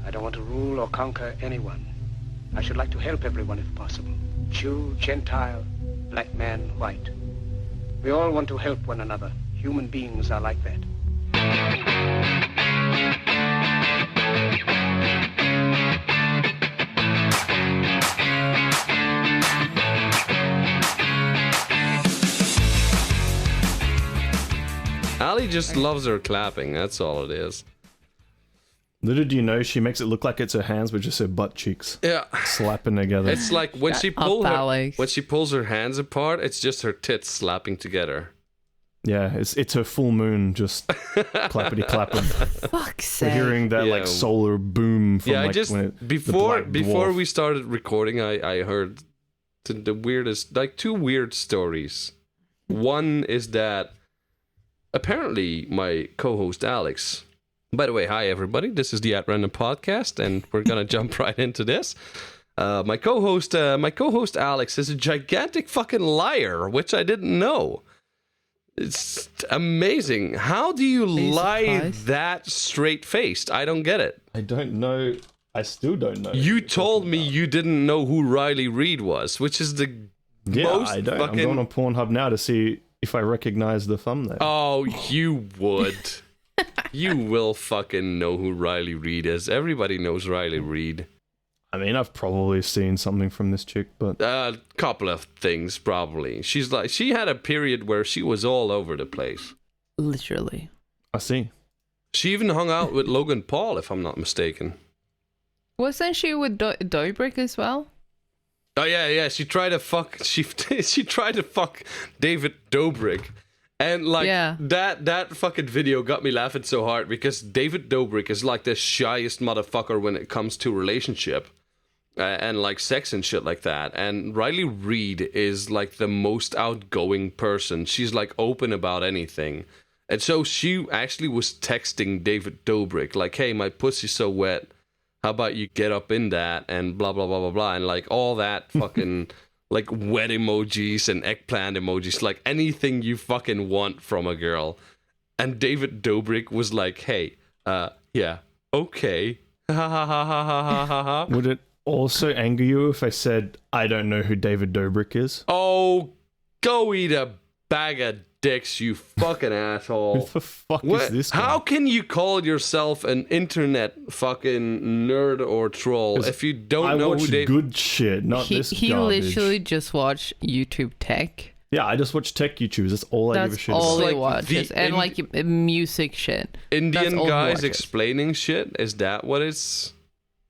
I don't want to rule or conquer anyone. I should like to help everyone if possible. Jew, Gentile, black man, white. We all want to help one another. Human beings are like that. Ali just loves her clapping, that's all it is. Little do you know, she makes it look like it's her hands, but just her butt cheeks. Yeah. Slapping together. It's like when she pulls her hands apart, it's just her tits slapping together. Yeah, it's her full moon just clappity clapping. Fuck's sake. We're hearing that like solar boom from I just before we started recording, I heard the weirdest, like two weird stories. One is that apparently my co-host Alex. By the way, hi everybody. This is the At Random podcast, and we're gonna jump right into this. My co-host Alex is a gigantic fucking liar, which I didn't know. It's amazing. How do you lie that straight-faced? I don't get it. I don't know. I still don't know. You told me you didn't know who Riley Reid was, which is the most I don't. fucking... I'm going on Pornhub now to see if I recognize the thumbnail. Oh, you would. You will fucking know who Riley Reid is. Everybody knows Riley Reid. I mean, I've probably seen something from this chick, but... A couple of things, probably. She had a period where she was all over the place. Literally. I see. She even hung out with Logan Paul, if I'm not mistaken. Wasn't she with Dobrik as well? Oh yeah. She tried to fuck. She tried to fuck David Dobrik, and like that fucking video got me laughing so hard because David Dobrik is like the shyest motherfucker when it comes to relationship. And like sex and shit like that. And Riley Reid is like the most outgoing person. She's like open about anything. And so she actually was texting David Dobrik like, hey, my pussy's so wet. How about you get up in that and blah, blah, blah, blah, blah. And like all that fucking like wet emojis and eggplant emojis. Like anything you fucking want from a girl. And David Dobrik was like, hey, yeah, okay. Ha ha ha ha ha ha ha. Would it also anger you if I said I don't know who David Dobrik is? Oh, go eat a bag of dicks, you fucking asshole. Who the fuck is this guy? How can you call yourself an internet fucking nerd or troll if you don't know who David... good shit, not this He garbage. literally just watched YouTube tech. Yeah, I just watch tech YouTubers. That's all I give a shit That's all about. he watches. And like music shit. Indian guys explaining shit? Is that what it's...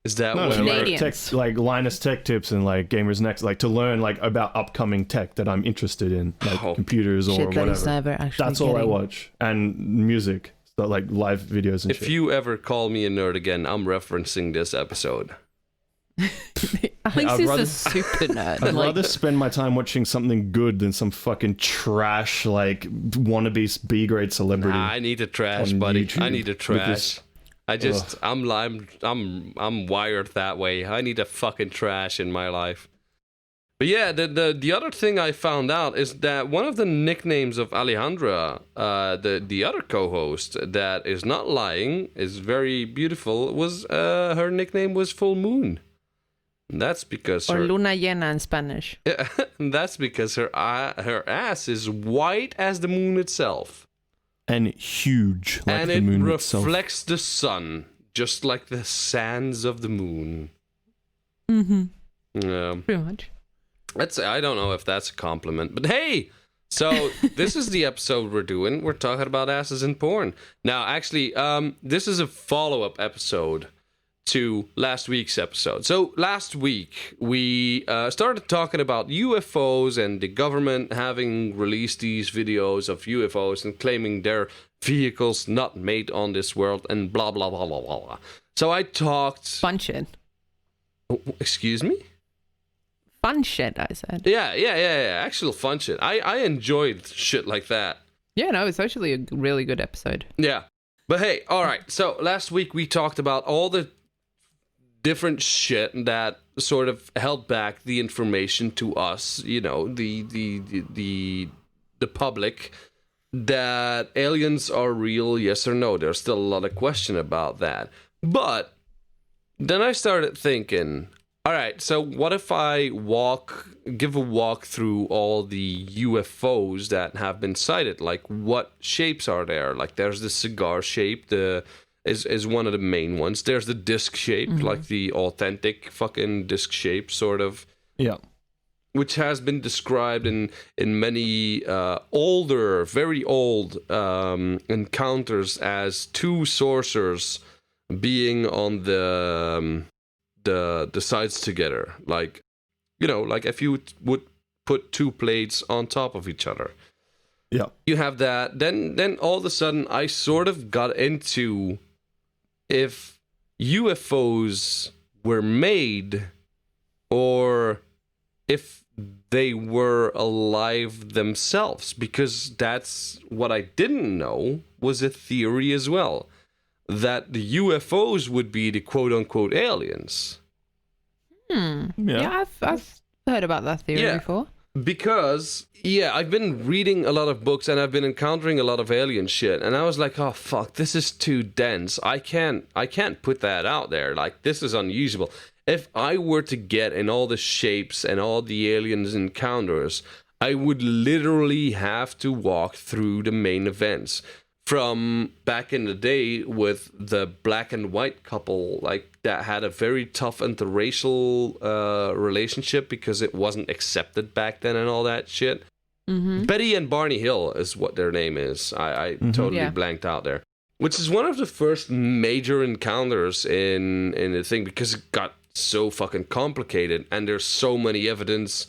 Is that what like tech, like Linus Tech Tips and like Gamers Next, like to learn like about upcoming tech that I'm interested in, like computers or whatever. That's all I watch, and music, so like live videos and shit. If you ever call me a nerd again, I'm referencing this episode. Alex is a super nerd. I'd rather spend my time watching something good than some fucking trash like wannabe B-grade celebrity. Nah, I need to trash, buddy. YouTube I need to trash. I'm wired that way. I need a fucking trash in my life. But yeah, the other thing I found out is that one of the nicknames of Alejandra, the other co-host that is not lying, is very beautiful, was her nickname was Full Moon. And that's because Luna Llena in Spanish. Yeah, that's because her ass is white as the moon itself. And huge, like and the moon itself. And it reflects the sun, just like the sands of the moon. Mm-hmm. Yeah. Pretty much. I don't know if that's a compliment, but hey! So, this is the episode we're doing. We're talking about asses in porn. Now, actually, this is a follow-up episode to last week's episode. So, last week, we started talking about UFOs and the government having released these videos of UFOs and claiming they're vehicles not made on this world and blah, blah, blah, blah, blah. So, I talked... Fun shit. Oh, excuse me? Fun shit, I said. Yeah. Actual fun shit. I enjoyed shit like that. Yeah, no, it's actually a really good episode. Yeah. But hey, all right. So last week we talked about all the different shit that sort of held back the information to us, you know, the public, that aliens are real, yes or no. There's still a lot of question about that. But then I started thinking, all right, so what if I give a walk through all the UFOs that have been sighted? Like, what shapes are there? Like, there's the cigar shape, is one of the main ones. There's the disc shape, like the authentic fucking disc shape, sort of. Yeah. Which has been described in many older, very old encounters as two saucers being on the sides together, like, you know, like if you would put two plates on top of each other. Yeah, you have that. Then all of a sudden, I sort of got into if UFOs were made, or if they were alive themselves, because that's what I didn't know was a theory as well, that the UFOs would be the quote-unquote aliens. Yeah, I've heard about that theory before. Because, I've been reading a lot of books and I've been encountering a lot of alien shit, and I was like, oh fuck, this is too dense. I can't put that out there. Like, this is unusable. If I were to get in all the shapes and all the aliens encounters, I would literally have to walk through the main events. From back in the day with the black and white couple, like, that had a very tough interracial relationship because it wasn't accepted back then and all that shit. Betty and Barney Hill is what their name is. I totally blanked out there. Which is one of the first major encounters in the thing, because it got so fucking complicated and there's so many evidence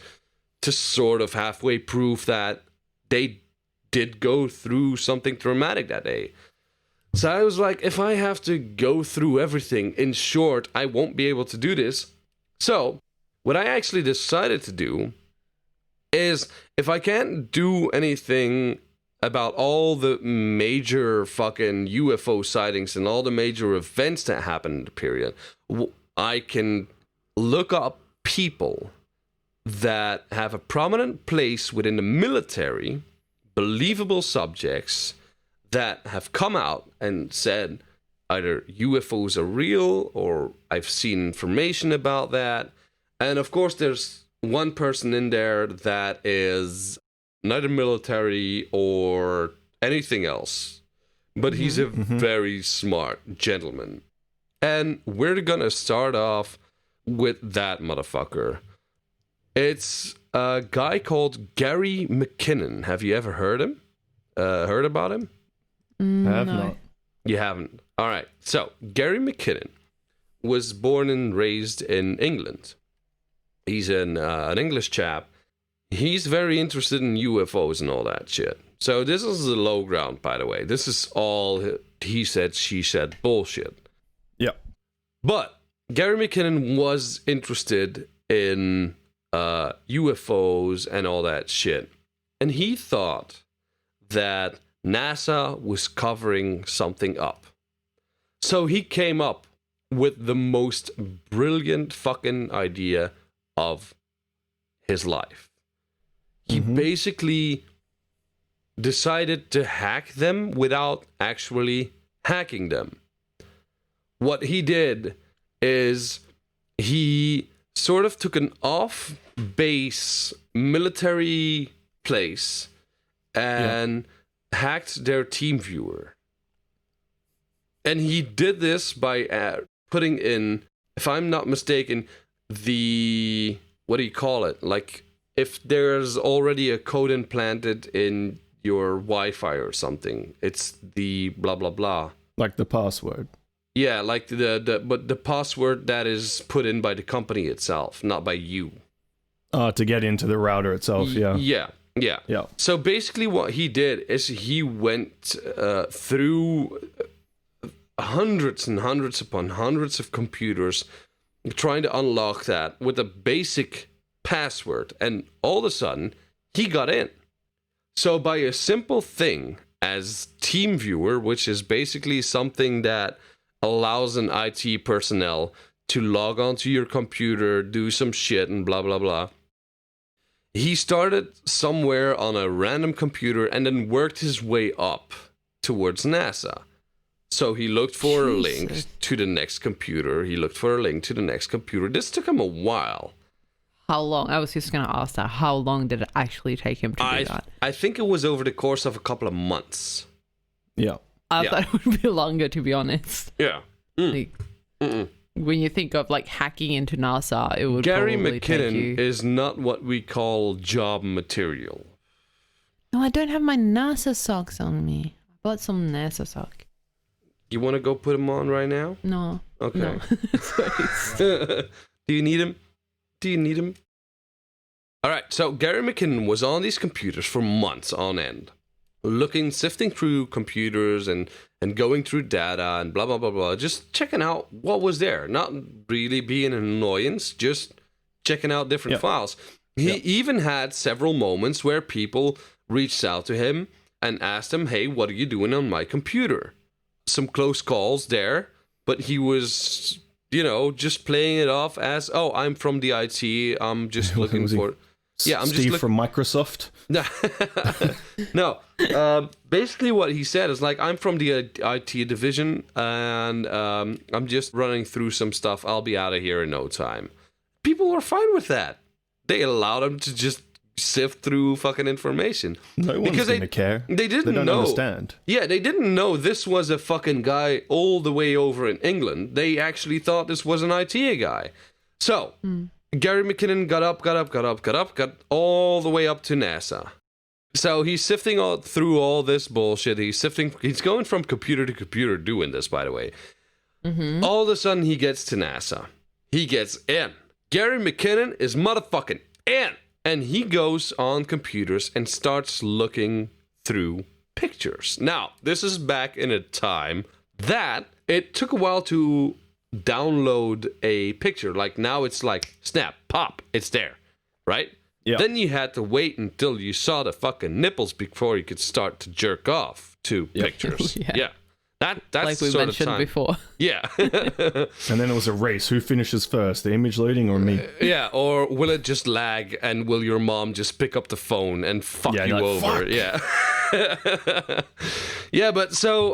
to sort of halfway prove that they did go through something traumatic that day. So I was like, if I have to go through everything, in short, I won't be able to do this. So what I actually decided to do is, if I can't do anything about all the major fucking UFO sightings and all the major events that happened in the period, I can look up people that have a prominent place within the military, believable subjects that have come out and said either UFOs are real or I've seen information about that. And of course, there's one person in there that is neither military or anything else, but he's a very smart gentleman. And we're gonna start off with that motherfucker. It's a guy called Gary McKinnon. Have you ever heard about him? I have not. You haven't? All right. So, Gary McKinnon was born and raised in England. He's an English chap. He's very interested in UFOs and all that shit. So, this is the low ground, by the way. This is all he said, she said bullshit. Yeah. But Gary McKinnon was interested in UFOs and all that shit. And he thought that NASA was covering something up. So he came up with the most brilliant fucking idea of his life. He basically decided to hack them without actually hacking them. What he did is he sort of took an off-base military place and hacked their team viewer. And he did this by putting in, if I'm not mistaken, the, what do you call it? Like, if there's already a code implanted in your Wi-Fi or something, it's the blah, blah, blah. Like the password. Yeah, like but the password that is put in by the company itself, not by you. To get into the router itself, Yeah. Yeah. So basically what he did is he went through hundreds and hundreds upon hundreds of computers trying to unlock that with a basic password. And all of a sudden, he got in. So by a simple thing as TeamViewer, which is basically something that allows an IT personnel to log onto your computer, do some shit and blah, blah, blah. He started somewhere on a random computer and then worked his way up towards NASA. So he looked for a link to the next computer. This took him a while. How long? I was just going to ask that. How long did it actually take him to do that? I think it was over the course of a couple of months. Yeah. I thought it would be longer, to be honest. Yeah. Like, when you think of like hacking into NASA, it would Gary probably McKinnon take you... is not what we call job material. No, I don't have my NASA socks on me. I bought some NASA sock. You want to go put them on right now? No. Okay. No. Do you need him? All right, so Gary McKinnon was on these computers for months on end, sifting through computers and going through data and blah, blah, blah, blah, just checking out what was there, not really being an annoyance, just checking out different files. He even had several moments where people reached out to him and asked him, hey, what are you doing on my computer? Some close calls there, but he was... just playing it off as, oh, I'm from the IT. I'm just looking for... I'm Steve from Microsoft? No. Basically what he said is like, I'm from the IT division and I'm just running through some stuff. I'll be out of here in no time. People were fine with that. They allowed him to just sift through fucking information. No one's going to care. They didn't know. They don't understand. Yeah, they didn't know this was a fucking guy all the way over in England. They actually thought this was an IT guy. So, Gary McKinnon got all the way up to NASA. So he's sifting through all this bullshit. He's going from computer to computer doing this, by the way. Mm-hmm. All of a sudden, he gets to NASA. He gets in. Gary McKinnon is motherfucking in. And he goes on computers and starts looking through pictures. Now, this is back in a time that it took a while to download a picture. Like now it's like snap, pop, it's there, right? Yeah. Then you had to wait until you saw the fucking nipples before you could start to jerk off to pictures. Yeah. That's like we sort mentioned of time. Before. Yeah. And then it was a race. Who finishes first, the image loading or me? Yeah, or will it just lag and will your mom just pick up the phone and fuck you over? Fuck. Yeah. Yeah, but so,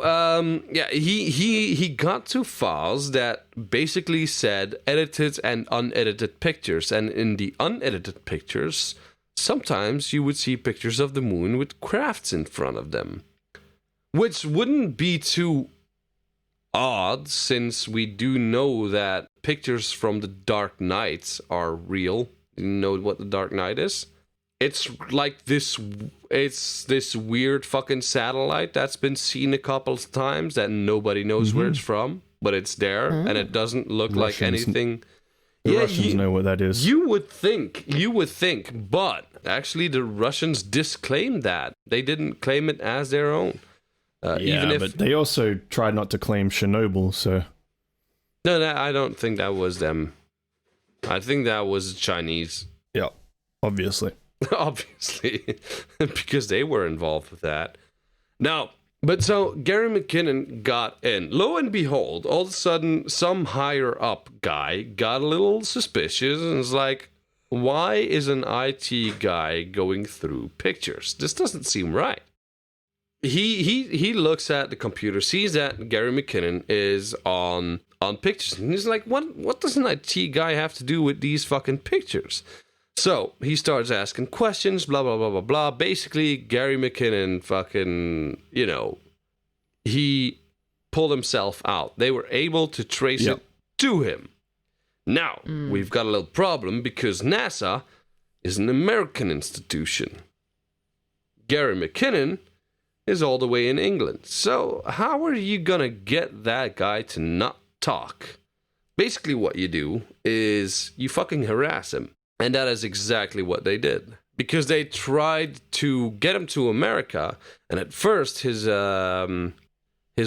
he got to files that basically said edited and unedited pictures. And in the unedited pictures, sometimes you would see pictures of the moon with crafts in front of them. Which wouldn't be too odd, since we do know that pictures from the Dark Knight are real. You know what the Dark Knight is? It's like this weird fucking satellite that's been seen a couple of times that nobody knows where it's from, but it's there, and it doesn't look like anything. The Russians know what that is. You would think, but actually the Russians disclaimed that. They didn't claim it as their own. But they also tried not to claim Chernobyl, so... No, I don't think that was them. I think that was Chinese. Yeah, obviously. Obviously, because they were involved with that. Now, but so Gary McKinnon got in. Lo and behold, all of a sudden, some higher up guy got a little suspicious and was like, why is an IT guy going through pictures? This doesn't seem right. He looks at the computer, sees that Gary McKinnon is on pictures, and he's like, what does an IT guy have to do with these fucking pictures? So he starts asking questions, blah, blah, blah, blah, blah. Basically, Gary McKinnon fucking, he pulled himself out. They were able to trace it to him. Now, we've got a little problem because NASA is an American institution. Gary McKinnon is all the way in England. So how are you going to get that guy to not talk? Basically what you do is you fucking harass him. And that is exactly what they did. Because they tried to get him to America. And at first his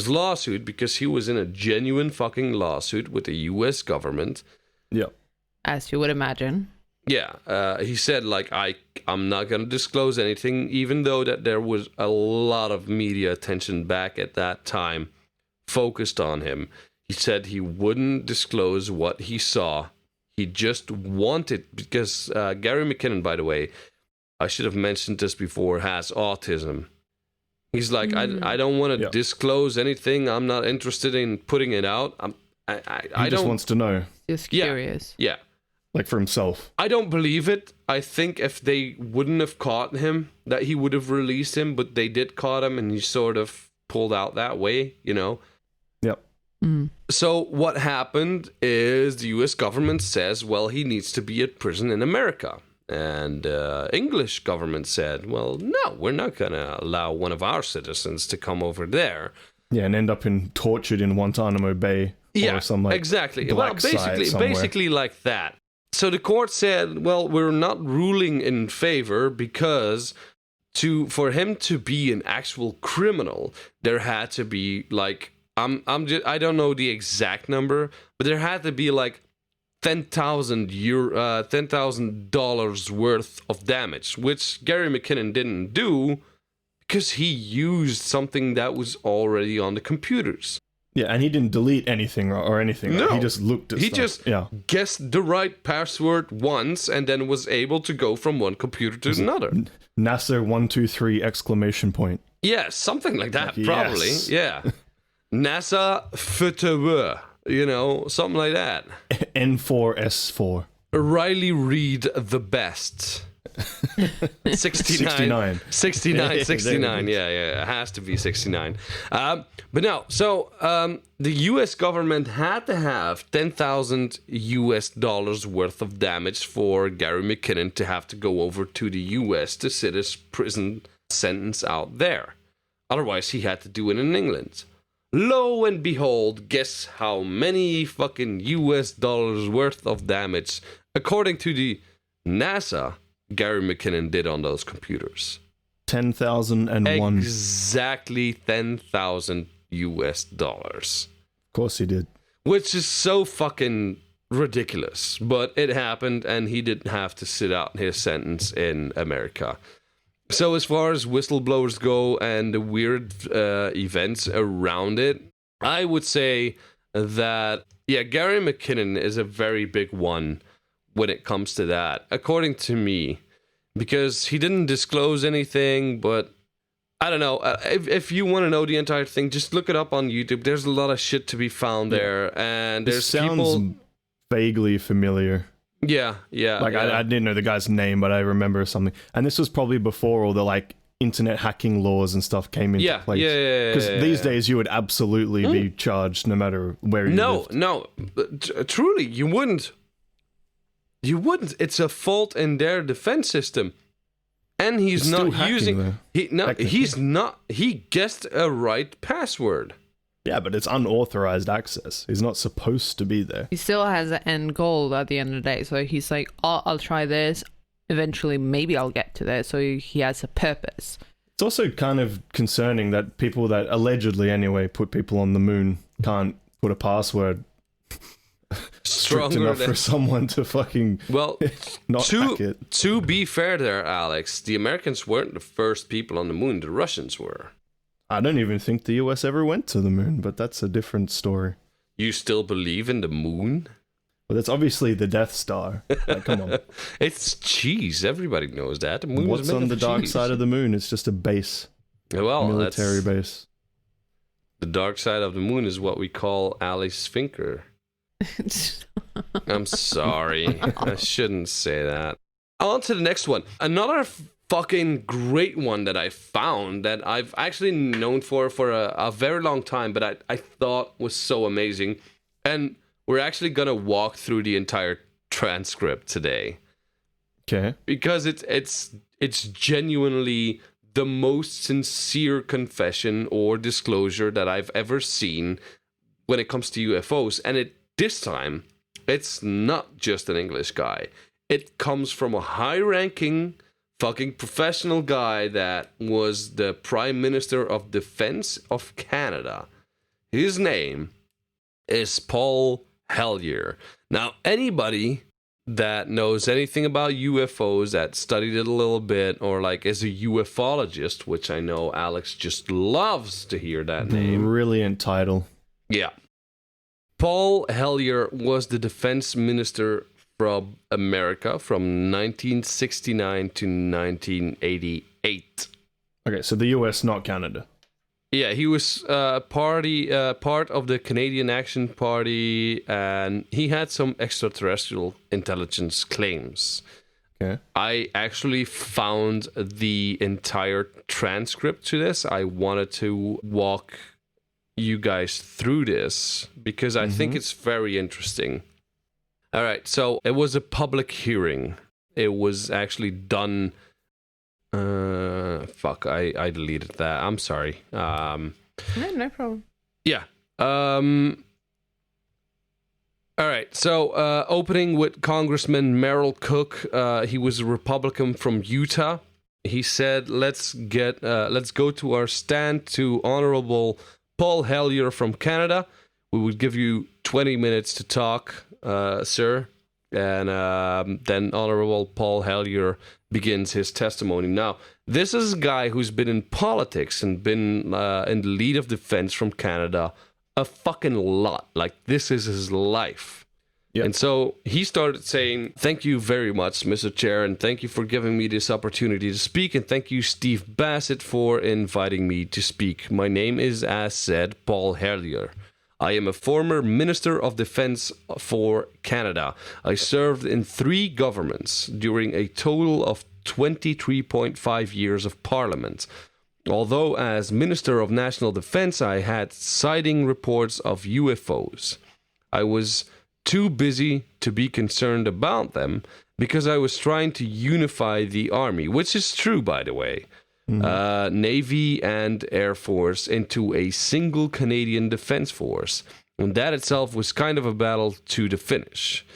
lawsuit, because he was in a genuine fucking lawsuit with the US government. Yeah. As you would imagine. Yeah, he said, like, I'm not going to disclose anything, even though that there was a lot of media attention back at that time focused on him. He said he wouldn't disclose what he saw. He just wanted, because Gary McKinnon, by the way, I should have mentioned this before, has autism. He's like, I don't want to disclose anything. I'm not interested in putting it out. He just wants to know. Just curious. Yeah. Like for himself. I don't believe it. I think if they wouldn't have caught him, that he would have released him, but they did caught him and he sort of pulled out that way, you know? Yep. So what happened is the US government says, well, he needs to be at prison in America. And English government said, well, no, we're not going to allow one of our citizens to come over there. Yeah, and end up tortured in Guantanamo Bay. Or some, like, exactly. Well, basically like that. So the court said, well, we're not ruling in favor because for him to be an actual criminal, there had to be like I don't know the exact number, but there had to be like $10,000 worth of damage, which Gary McKinnon didn't do because he used something that was already on the computers. Yeah, and he didn't delete anything or anything. No. Right? He just looked at stuff. He just guessed the right password once and then was able to go from one computer to another. NASA 123 exclamation point. Yeah, something like that, probably. Yes. Yeah. NASA FTW, you know, something like that. N4S4. Riley Reid the best. 69. Yeah, it has to be 69. But no, so the US government had to have $10,000 worth of damage for Gary McKinnon to have to go over to the US to sit his prison sentence out there. Otherwise, he had to do it in England. Lo and behold, guess how many fucking US dollars worth of damage, according to the NASA, Gary McKinnon did on those computers. 10,001. Exactly 10,000 US dollars. Of course he did. Which is so fucking ridiculous. But it happened and he didn't have to sit out his sentence in America. So as far as whistleblowers go and the weird events around it, I would say that, Gary McKinnon is a very big one when it comes to that, according to me, because he didn't disclose anything, but I don't know. If you want to know the entire thing, just look it up on YouTube. There's a lot of shit to be found there, and there's sounds vaguely familiar. Yeah. I didn't know the guy's name, but I remember something. And this was probably before all the like internet hacking laws and stuff came into place. Because these days you would absolutely be charged no matter where you lived. No, truly, you wouldn't. You wouldn't. It's a fault in their defense system, and he's not using. He's not. He guessed a right password. Yeah, but it's unauthorized access. He's not supposed to be there. He still has an end goal at the end of the day. So he's like, oh, I'll try this. Eventually, maybe I'll get to there. So he has a purpose. It's also kind of concerning that people that allegedly, anyway, put people on the moon can't put a password strict enough for someone to fucking not hack it. To be fair there, Alex, the Americans weren't the first people on the moon. The Russians were. I don't even think the US ever went to the moon, but that's a different story. You still believe in the moon? Well, that's obviously the Death Star. Like, come on. It's cheese. Everybody knows that. The moon What's on the dark side of the moon? It's just a base. Well, military base. The dark side of the moon is what we call Ali's Finker. I'm sorry. I shouldn't say that. On to the next one. Another fucking great one that I found that I've actually known for a very long time, but I thought was so amazing. And we're actually going to walk through the entire transcript today. Okay. Because it's genuinely the most sincere confession or disclosure that I've ever seen when it comes to UFOs. And this time, it's not just an English guy. It comes from a high-ranking fucking professional guy that was the Prime Minister of Defense of Canada. His name is Paul Hellyer. Now, anybody that knows anything about UFOs, that studied it a little bit, or like is a ufologist, which I know Alex just loves to hear that name. Brilliant title. Yeah. Paul Hellyer was the defense minister from America from 1969 to 1988. Okay, so the US, not Canada. Yeah, he was part of the Canadian Action Party, and he had some extraterrestrial intelligence claims. Okay. I actually found the entire transcript to this. I wanted to walk you guys through this because I think it's very interesting. All right, so it was a public hearing. It was actually done... I deleted that. I'm sorry. No problem. Yeah. All right. So, opening with Congressman Merrill Cook. He was a Republican from Utah. He said, let's go to our stand to Honorable Paul Hellyer from Canada. We would give you 20 minutes to talk, sir. And then Honorable Paul Hellyer begins his testimony. Now, this is a guy who's been in politics and been in the lead of defense from Canada a fucking lot. Like, this is his life. Yep. And so he started saying, thank you very much, Mr. Chair, and thank you for giving me this opportunity to speak, and thank you, Steve Bassett, for inviting me to speak. My name is, as said, Paul Hellyer. I am a former Minister of Defense for Canada. I served in 3 governments during a total of 23.5 years of Parliament. Although as Minister of National Defense, I had sighting reports of UFOs. I was too busy to be concerned about them because I was trying to unify the army, which is true, by the way. Navy and Air Force into a single Canadian Defense Force. And that itself was kind of a battle to the finish.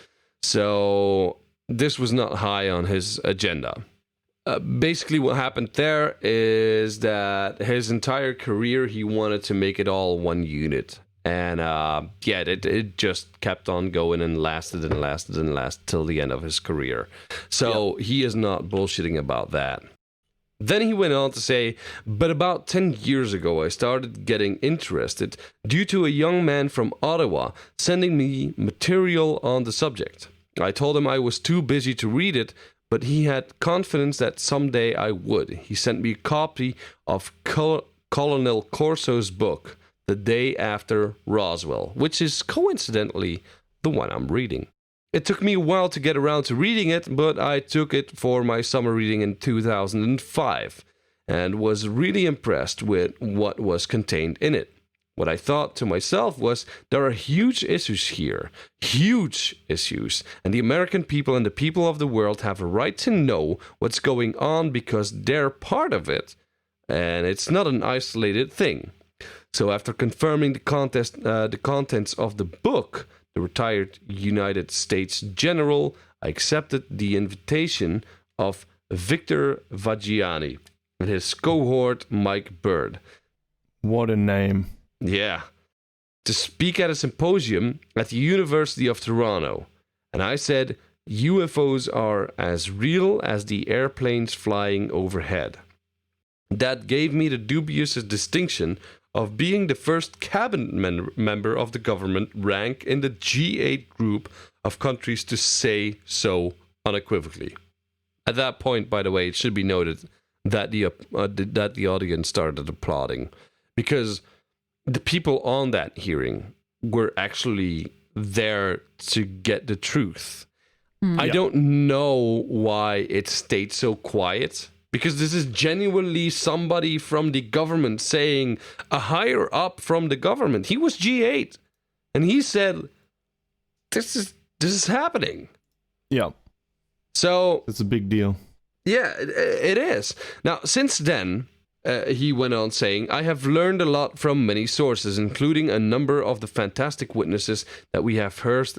So this was not high on his agenda. Basically what happened there is that his entire career, he wanted to make it all one unit. And it just kept on going and lasted till the end of his career. So he is not bullshitting about that. Then he went on to say, but about 10 years ago, I started getting interested due to a young man from Ottawa sending me material on the subject. I told him I was too busy to read it, but he had confidence that someday I would. He sent me a copy of Colonel Corso's book, The Day After Roswell, which is coincidentally the one I'm reading. It took me a while to get around to reading it, but I took it for my summer reading in 2005 and was really impressed with what was contained in it. What I thought to myself was, there are huge issues here, huge issues, and the American people and the people of the world have a right to know what's going on because they're part of it, and it's not an isolated thing. So after confirming the contents of the book, the retired United States General, I accepted the invitation of Victor Vaggiani and his cohort Mike Bird. What a name. Yeah. To speak at a symposium at the University of Toronto. And I said, UFOs are as real as the airplanes flying overhead. That gave me the dubious distinction of being the first cabinet member of the government rank in the G8 group of countries to say so unequivocally. At that point, by the way, it should be noted that the audience started applauding, because the people on that hearing were actually there to get the truth. I don't know why it stayed so quiet, because this is genuinely somebody from the government saying, a higher up from the government. He was G8, and he said, this is happening. Yeah. So it's a big deal. Yeah, it is. Now, since then, he went on saying, I have learned a lot from many sources, including a number of the fantastic witnesses that we have heard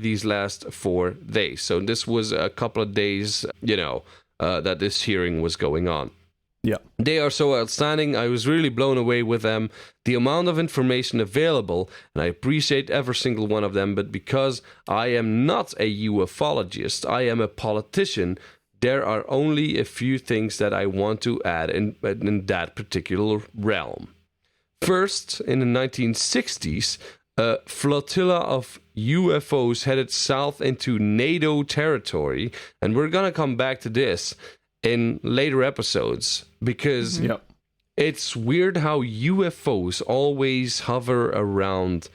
these last 4 days. So this was a couple of days, that this hearing was going on. Yeah. They are so outstanding. I was really blown away with them. The amount of information available, and I appreciate every single one of them, but because I am not a ufologist, I am a politician, there are only a few things that I want to add in that particular realm. First, in the 1960s, a flotilla of UFOs headed south into NATO territory, and we're going to come back to this in later episodes, because it's weird how UFOs always hover around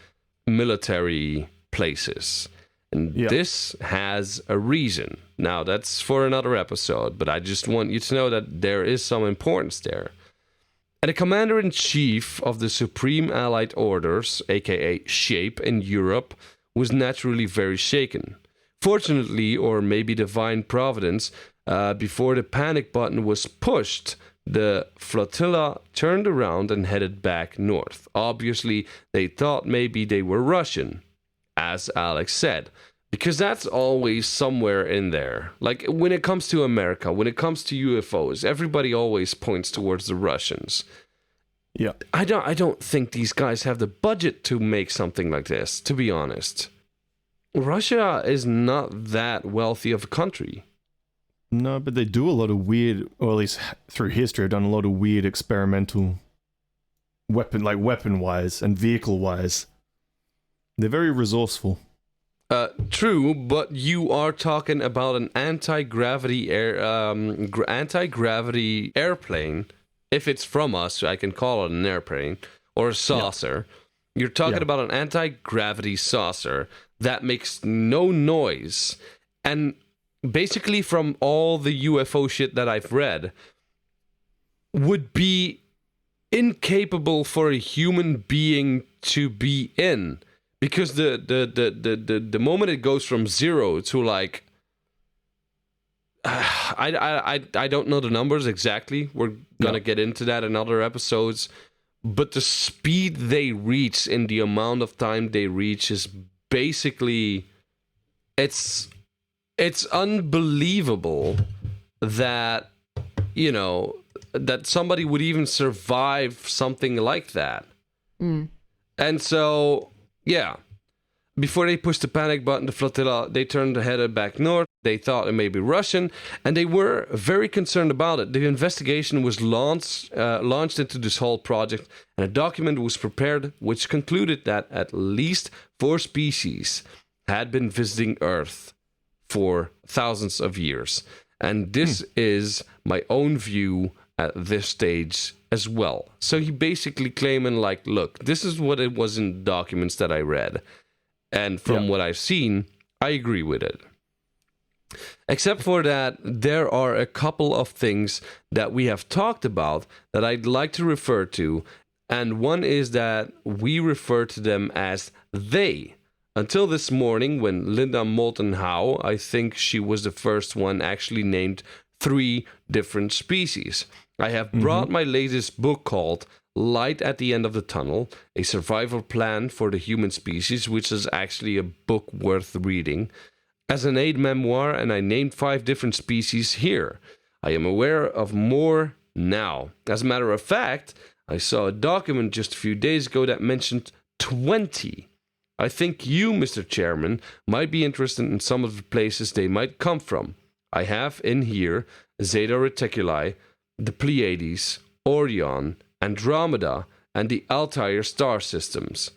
military places. And this has a reason. Now, that's for another episode, but I just want you to know that there is some importance there. And the commander-in-chief of the Supreme Allied Orders, aka SHAPE, in Europe, was naturally very shaken. Fortunately, or maybe divine providence, before the panic button was pushed, the flotilla turned around and headed back north. Obviously, they thought maybe they were Russian, as Alex said, because that's always somewhere in there. Like, when it comes to America, when it comes to UFOs, everybody always points towards the Russians. Yeah. I don't think these guys have the budget to make something like this, to be honest. Russia is not that wealthy of a country. No, but they do a lot of weird, or at least through history, have done a lot of weird experimental weapon-wise and vehicle-wise. They're very resourceful. True, but you are talking about an anti-gravity airplane. If it's from us, I can call it an airplane or a saucer. Yeah. You're talking about an anti-gravity saucer that makes no noise. And basically from all the UFO shit that I've read, would be incapable for a human being to be in. Because the moment it goes from 0 to like, I don't know the numbers exactly. We're gonna get into that in other episodes. But the speed they reach in the amount of time they reach is basically, it's unbelievable that, you know, that somebody would even survive something like that. And so, yeah, before they pushed the panic button, the flotilla, they turned headed back north. They thought it may be Russian, and they were very concerned about it. The investigation was launched into this whole project, and a document was prepared which concluded that at least 4 species had been visiting Earth for thousands of years. And this is my own view at this stage as well. So he basically claiming like, look, this is what it was in the documents that I read. And from what I've seen, I agree with it. Except for that, there are a couple of things that we have talked about that I'd like to refer to. And one is that we refer to them as they. Until this morning, when Linda Moulton Howe, I think she was the first one, actually named 3 different species. I have brought my latest book called Light at the End of the Tunnel, a survival plan for the human species, which is actually a book worth reading, as an aid memoir, and I named 5 different species here. I am aware of more now. As a matter of fact, I saw a document just a few days ago that mentioned 20. I think you, Mr. Chairman, might be interested in some of the places they might come from. I have in here Zeta Reticuli, the Pleiades, Orion, Andromeda, and the Altair star systems.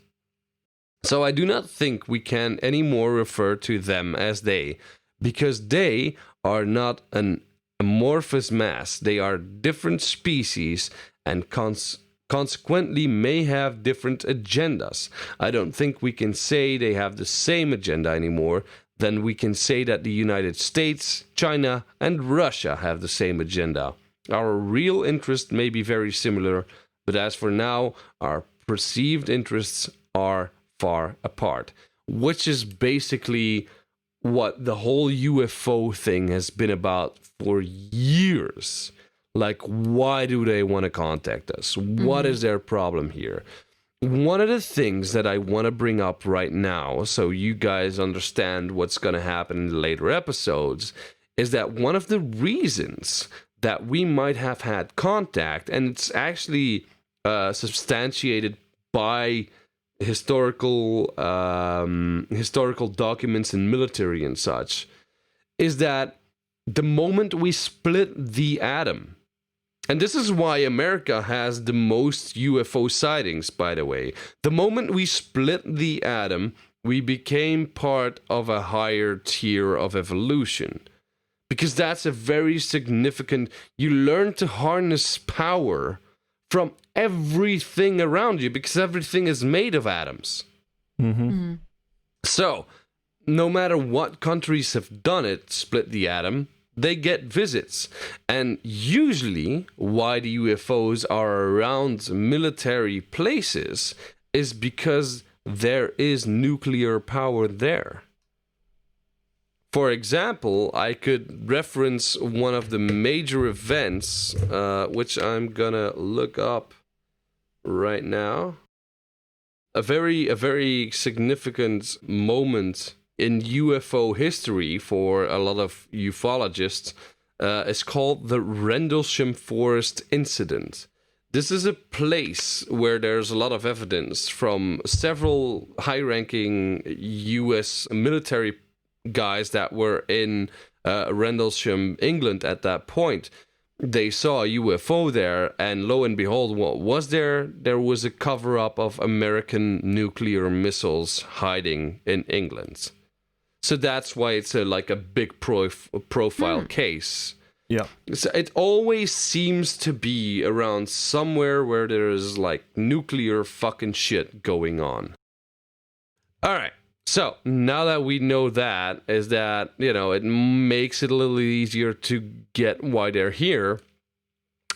So I do not think we can anymore refer to them as they, because they are not an amorphous mass. They are different species and consequently may have different agendas. I don't think we can say they have the same agenda anymore than we can say that the United States, China, and Russia have the same agenda. Our real interests may be very similar, but as for now, our perceived interests are far apart, which is basically what the whole UFO thing has been about for years. Like, why do they want to contact us? What is their problem here? One of the things that I want to bring up right now, so you guys understand what's going to happen in the later episodes, is that one of the reasons that we might have had contact, and it's actually substantiated by historical documents in military and such, is that the moment we split the atom, and this is why America has the most UFO sightings, by the way. The moment we split the atom, we became part of a higher tier of evolution. Because that's a very significant... You learn to harness power from everything around you because everything is made of atoms. So, no matter what countries have done it, split the atom, they get visits. And usually, why the UFOs are around military places is because there is nuclear power there. For example, I could reference one of the major events, which I'm gonna look up right now. A very significant moment in UFO history for a lot of ufologists is called the Rendelshim Forest Incident. This is a place where there's a lot of evidence from several high-ranking US military guys that were in Rendelshim, England at that point. They saw a UFO there, and lo and behold, what was there? There was a cover-up of American nuclear missiles hiding in England. So that's why it's like a big profile case. Yeah. So it always seems to be around somewhere where there is like nuclear fucking shit going on. All right. So now that we know that, is that, you know, it makes it a little easier to get why they're here.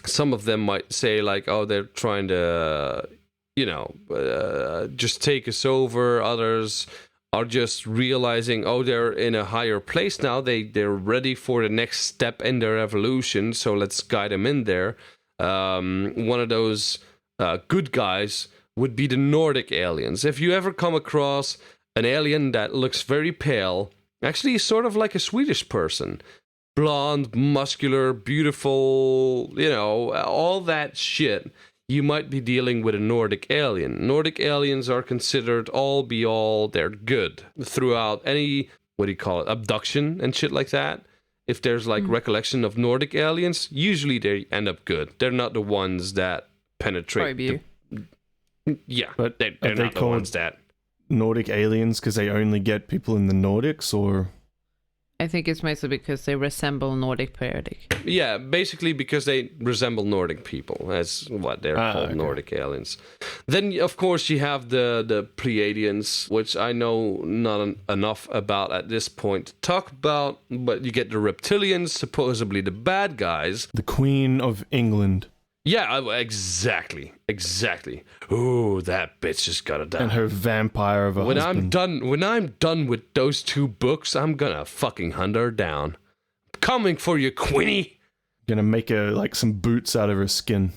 Some of them might say like, oh, they're trying to, you know, just take us over. Others are just realizing, oh, they're in a higher place now. They're ready for the next step in their evolution. So let's guide them in there. One of those good guys would be the Nordic aliens. If you ever come across an alien that looks very pale, actually sort of like a Swedish person. Blonde, muscular, beautiful, you know, all that shit. You might be dealing with a Nordic alien. Nordic aliens are considered all be all, they're good. Throughout any, abduction and shit like that. If there's like recollection of Nordic aliens, usually they end up good. They're not the ones that penetrate. But they're not the ones that... Nordic aliens because they only get people in the Nordics, or I think it's mostly because they resemble Nordic periodic. Yeah, basically because they resemble Nordic people. That's what they're called, okay. Nordic aliens. Then, of course, you have the Pleiadians, which I know not enough about at this point to talk about, but you get the reptilians, supposedly the bad guys. The Queen of England. Yeah, exactly. Ooh, that bitch just gotta die. And her vampire of a husband. When I'm done with those two books, I'm gonna fucking hunt her down. Coming for you, Queenie. Gonna make her like some boots out of her skin.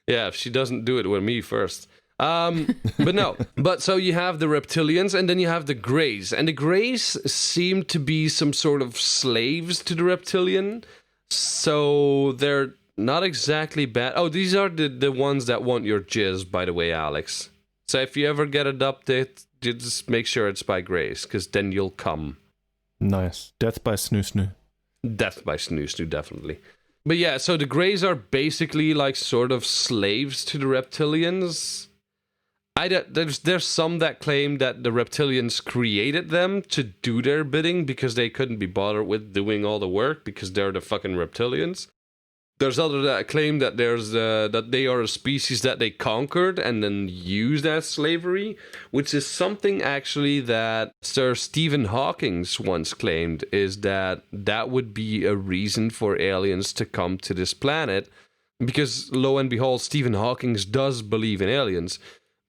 Yeah, if she doesn't do it with me first. But no. But so you have the reptilians, and then you have the Greys, and the Greys seem to be some sort of slaves to the reptilian. So they're not exactly bad. Oh, these are the ones that want your jizz, by the way, Alex. So if you ever get adopted, just make sure it's by Grace, because then you'll come. Nice. Death by Snoo. Death by Snoo, definitely. But yeah, so the Greys are basically like sort of slaves to the reptilians. There's some that claim that the reptilians created them to do their bidding because they couldn't be bothered with doing all the work because they're the fucking reptilians. There's others that claim that that they are a species that they conquered and then used as slavery, which is something actually that Sir Stephen Hawking once claimed, is that would be a reason for aliens to come to this planet, because lo and behold, Stephen Hawking does believe in aliens.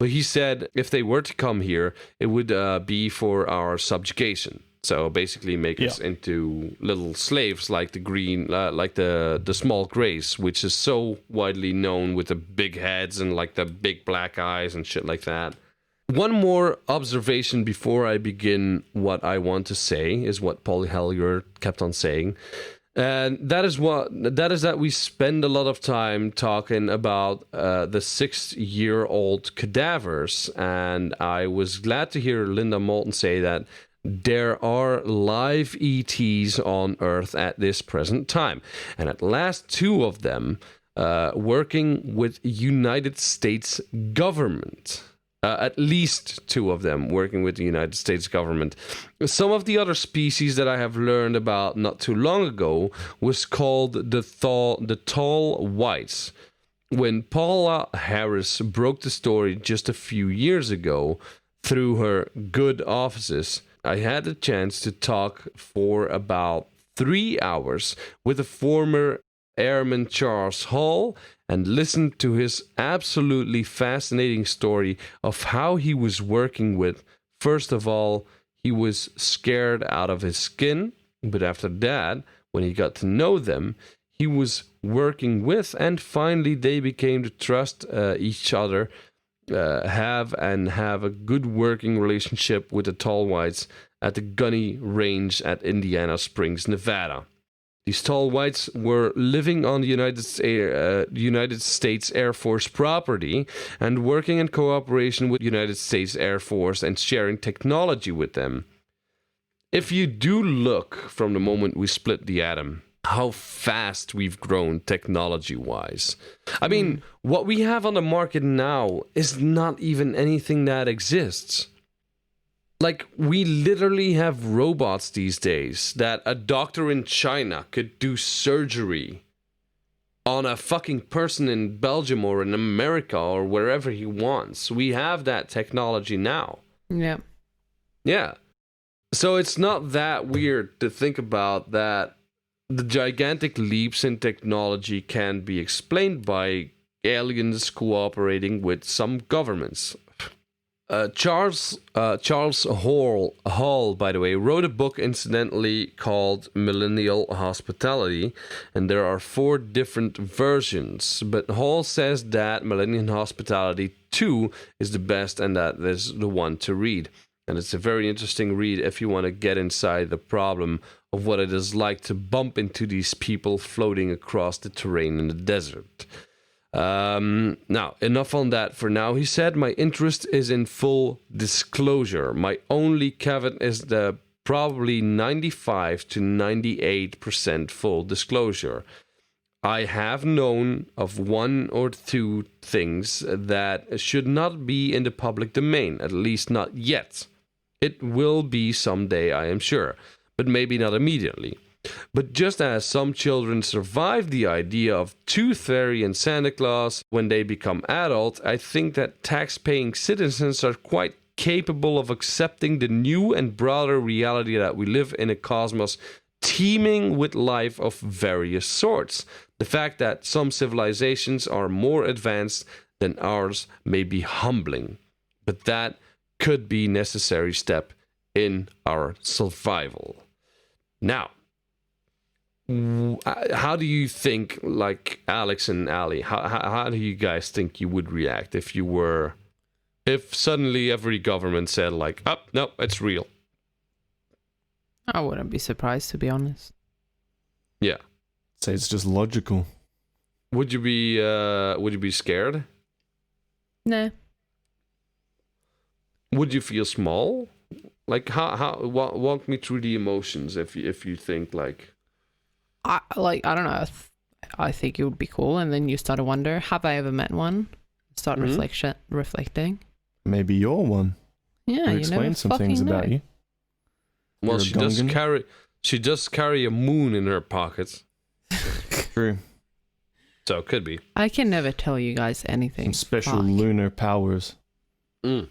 But he said if they were to come here, it would be for our subjugation. So basically make us into little slaves like the green, like the small Greys, which is so widely known with the big heads and like the big black eyes and shit like that. One more observation before I begin what I want to say is what Paul Hellyer kept on saying. And that is that we spend a lot of time talking about the 6-year-old cadavers. And I was glad to hear Linda Moulton say that there are live ETs on Earth at this present time. And at last 2 of them working with United States government. At least 2 of them working with the United States government. Some of the other species that I have learned about not too long ago was called the tall whites. When Paula Harris broke the story just a few years ago through her good offices, I had the chance to talk for about 3 hours with the former Airman Charles Hall and listened to his absolutely fascinating story of how he was working with. First of all, he was scared out of his skin, but after that, when he got to know them, he was working with, and finally they became to trust each other, have a good working relationship with the tall whites at the Gunny Range at Indiana Springs, Nevada. These tall whites were living on the United States Air Force property and working in cooperation with the United States Air Force and sharing technology with them. If you do look from the moment we split the atom, how fast we've grown technology-wise. I mean, what we have on the market now is not even anything that exists. Like, we literally have robots these days that a doctor in China could do surgery on a fucking person in Belgium or in America or wherever he wants. We have that technology now. Yeah. Yeah. So it's not that weird to think about that the gigantic leaps in technology can be explained by aliens cooperating with some governments. Charles Hall, by the way, wrote a book incidentally called Millennial Hospitality, and there are 4 different versions. But Hall says that Millennial Hospitality 2 is the best, and that is the one to read. And it's a very interesting read if you want to get inside the problem of what it is like to bump into these people floating across the terrain in the desert. Now, enough on that for now. He said, my interest is in full disclosure. My only caveat is the probably 95 to 98% full disclosure. I have known of 1 or 2 things that should not be in the public domain, at least not yet. It will be someday, I am sure, but maybe not immediately. But just as some children survive the idea of Tooth Fairy and Santa Claus when they become adult, I think that tax-paying citizens are quite capable of accepting the new and broader reality that we live in a cosmos teeming with life of various sorts. The fact that some civilizations are more advanced than ours may be humbling, but that could be a necessary step in our survival. Now, how do you think, like Alex and Ali, how do you guys think you would react if suddenly every government said like, oh, no, it's real? I wouldn't be surprised, to be honest. Yeah. Say it's just logical. Would you be scared? Nah. Would you feel small? Like walk me through the emotions if you think like I don't know. I think it would be cool, and then you start to wonder, have I ever met one? Start reflecting. Maybe you're one. Yeah, you explain some things about you. Well, she does carry a moon in her pocket. True. So it could be. I can never tell you guys anything. Some special lunar powers. Mm.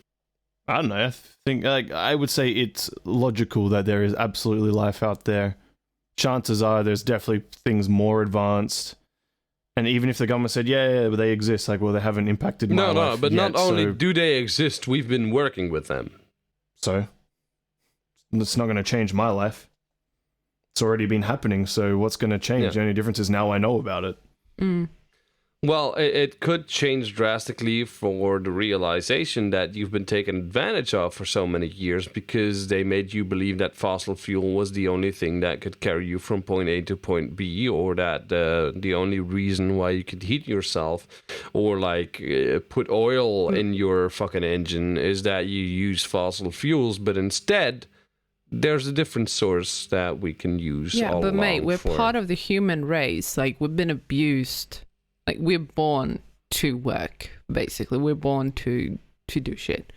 I don't know. I think I would say it's logical that there is absolutely life out there. Chances are there's definitely things more advanced. And even if the government said, yeah, they exist, like, well, they haven't impacted my life No, but yet, not only do they exist, we've been working with them. So, it's not going to change my life. It's already been happening, so what's going to change? Yeah. The only difference is now I know about it. Mm. Well, it could change drastically for the realization that you've been taken advantage of for so many years because they made you believe that fossil fuel was the only thing that could carry you from point A to point B, or that the only reason why you could heat yourself or like put oil in your fucking engine is that you use fossil fuels, but instead there's a different source that we can use. Yeah, but mate, we're part of the human race. Like, we've been abused. Like, we're born to work, basically. We're born to to do shit.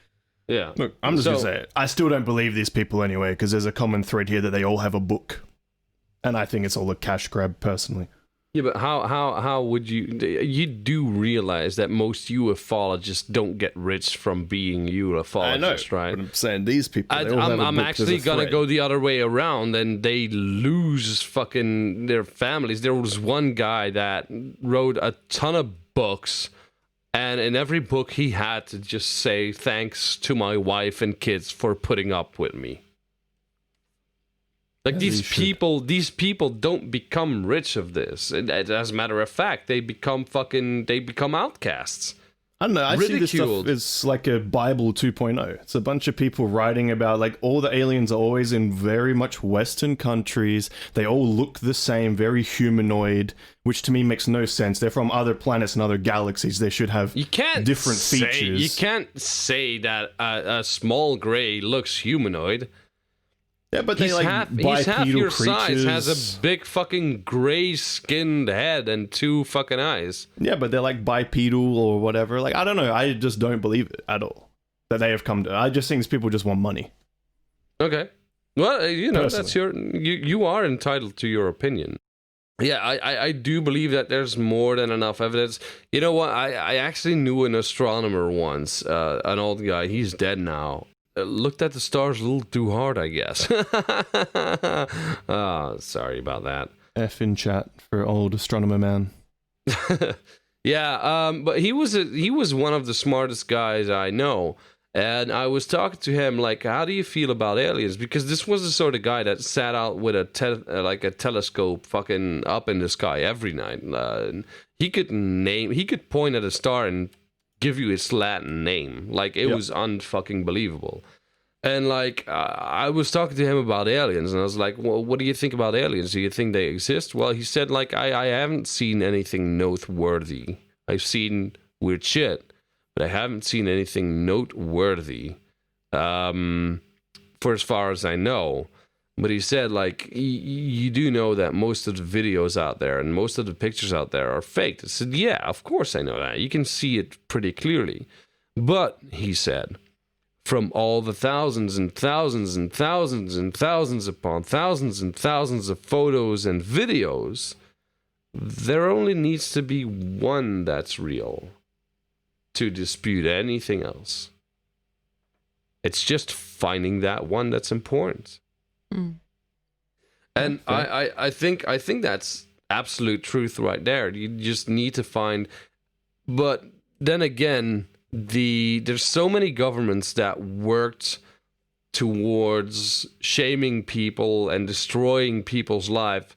Yeah. Look, I'm just going to say it. I still don't believe these people anyway, because there's a common thread here that they all have a book. And I think it's all a cash grab, personally. Yeah, but how would you do realize that most ufologists don't get rich from being ufologists, right? But I'm saying these people, I'm actually gonna go the other way around, and they lose fucking their families. There was one guy that wrote a ton of books, and in every book he had to just say thanks to my wife and kids for putting up with me. Like, these people don't become rich of this. And as a matter of fact, they become outcasts. I don't know. I see this stuff as like a Bible 2.0. It's a bunch of people writing about, like, all the aliens are always in very much Western countries. They all look the same, very humanoid, which to me makes no sense. They're from other planets and other galaxies. They should have different features. You can't say that a small gray looks humanoid. Yeah, but he's half your size, has a big fucking gray-skinned head and 2 fucking eyes. Yeah, but they're like bipedal or whatever. Like, I don't know. I just don't believe it at all that they have come to. I just think these people just want money. Okay. Well, you know, Personally. that's you are entitled to your opinion. Yeah, I do believe that there's more than enough evidence. You know what? I actually knew an astronomer once, an old guy. He's dead now. Looked at the stars a little too hard, I guess. Sorry about that. F in chat for old astronomer man. Yeah, but he was one of the smartest guys I know. And I was talking to him, like, how do you feel about aliens? Because this was the sort of guy that sat out with a telescope fucking up in the sky every night. He could point at a star and give you its Latin name. Like, it was unfucking believable. And, like, I was talking to him about aliens, and I was like, well, what do you think about aliens? Do you think they exist? Well, he said, like, I haven't seen anything noteworthy. I've seen weird shit, but I haven't seen anything noteworthy, for as far as I know. But he said, like, you do know that most of the videos out there and most of the pictures out there are faked. I said, yeah, of course I know that. You can see it pretty clearly. But, he said, from all the thousands and thousands and thousands and thousands upon thousands and thousands of photos and videos, there only needs to be one that's real to dispute anything else. It's just finding that one that's important. And okay. I think that's absolute truth right there. You just need to find, but then again, there's so many governments that worked towards shaming people and destroying people's life,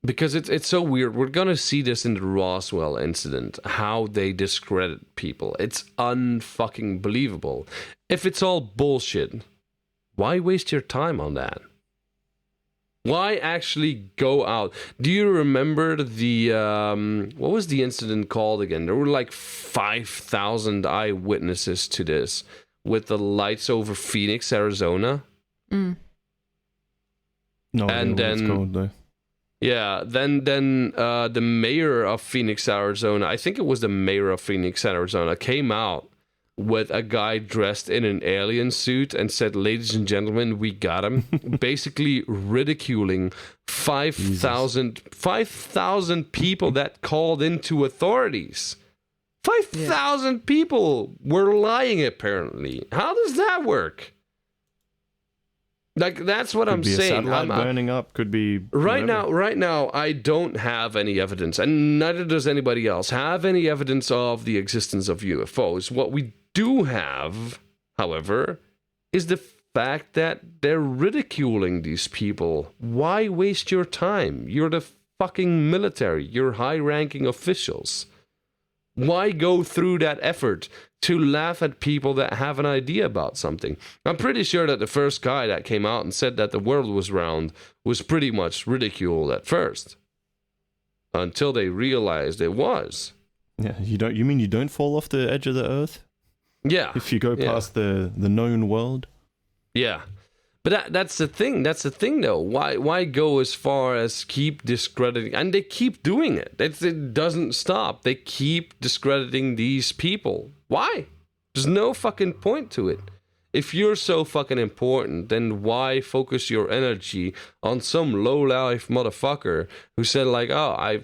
because it's so weird. We're gonna see this in the Roswell incident, how they discredit people. It's unfucking believable. If it's all bullshit, why waste your time on that? Why actually go out? Do you remember the, what was the incident called again? There were like 5,000 eyewitnesses to this with the lights over Phoenix, Arizona. No, and then, it's called, though. Yeah, then the mayor of Phoenix, Arizona, I think it was the mayor of Phoenix, Arizona, came out with a guy dressed in an alien suit and said, ladies and gentlemen, we got him. Basically ridiculing 5,000 people that called into authorities. 5,000 people were lying, apparently. How does that work? Like, that's what I'm saying. Could be a satellite burning up, could be... Right now, I don't have any evidence, and neither does anybody else have any evidence of the existence of UFOs. What we do have, however, is the fact that they're ridiculing these people. Why waste your time? You're the fucking military. You're high-ranking officials. Why go through that effort to laugh at people that have an idea about something? I'm pretty sure that the first guy that came out and said that the world was round was pretty much ridiculed at first, until they realized it was. Yeah, you mean you don't fall off the edge of the earth? Yeah. If you go past the known world? Yeah. But that's the thing. That's the thing, though. Why go as far as keep discrediting? And they keep doing it. It doesn't stop. They keep discrediting these people. Why? There's no fucking point to it. If you're so fucking important, then why focus your energy on some low-life motherfucker who said like, oh,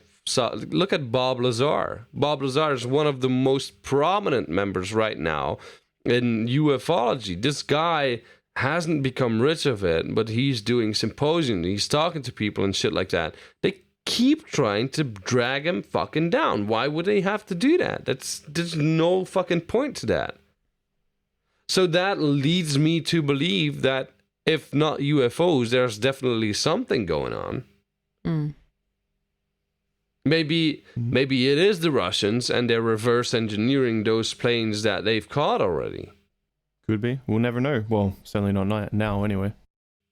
look at Bob Lazar. Bob Lazar is one of the most prominent members right now in ufology. This guy hasn't become rich of it, but he's doing symposiums, he's talking to people and shit like that. They keep trying to drag him fucking down. Why would they have to do that? There's no fucking point to that. So that leads me to believe that if not UFOs, there's definitely something going on. Maybe it is the Russians and they're reverse engineering those planes that they've caught already. Could be. We'll never know. Well, certainly not now anyway.